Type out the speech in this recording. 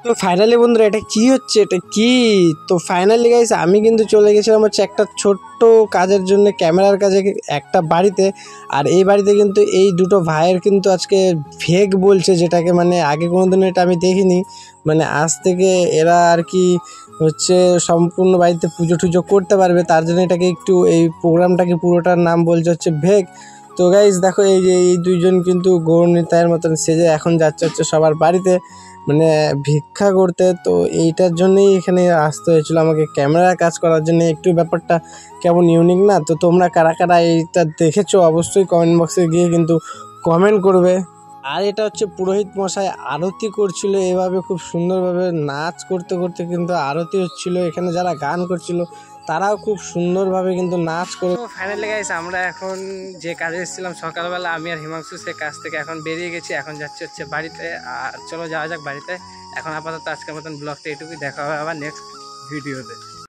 তো ফাইনালি বন্ধুরা এটা কি হচ্ছে, এটা কি? তো ফাইনালি গাইস আমি কিন্তু চলে গেছিলাম হচ্ছে একটা ছোট্ট কাজের জন্য, ক্যামেরার কাজে একটা বাড়িতে। আর এই বাড়িতে কিন্তু এই দুটো ভাইয়ের কিন্তু আজকে ভেগ বলছে, যেটাকে মানে আগে কোনোদিনও এটা আমি দেখিনি। মানে আজ থেকে এরা আর কি হচ্ছে সম্পূর্ণ বাড়িতে পুজো টুজো করতে পারবে, তার জন্য এটাকে একটু এই প্রোগ্রামটাকে পুরোটার নাম বলছে হচ্ছে ভেগ। তো গাইস দেখো এই যে এই দুইজন কিন্তু গৌরনীতায়ের মতন সেজে এখন যাচ্ছে হচ্ছে সবার বাড়িতে মানে ভিক্ষা করতে। তো এইটার জন্যই এখানে আসতে হয়েছিল আমাকে, ক্যামেরার কাজ করার জন্য। একটু ব্যাপারটা কেমন ইউনিক না? তো তোমরা কারা কারা এইটা দেখেছো অবশ্যই কমেন্ট বক্সে গিয়ে কিন্তু কমেন্ট করবে। আর এটা হচ্ছে পুরোহিত মশাই আরতি করছিল এভাবে খুব সুন্দরভাবে নাচ করতে করতে কিন্তু আরতি হচ্ছিল। এখানে যারা গান করছিল তারাও খুব সুন্দরভাবে কিন্তু নাচ করে। তো ফাইনালি গাইস আমরা এখন যে কাজে এসেছিলাম সকালবেলা, আমি আর হিমাংশু, সে কাজ থেকে এখন বেরিয়ে গেছি, এখন যাচ্ছি হচ্ছে বাড়িতে। আর চলো যাওয়া যাক বাড়িতে। এখন আপাতত আজকের মতন ব্লগটা এটুকুই, দেখা হবে আবার নেক্সট ভিডিওতে।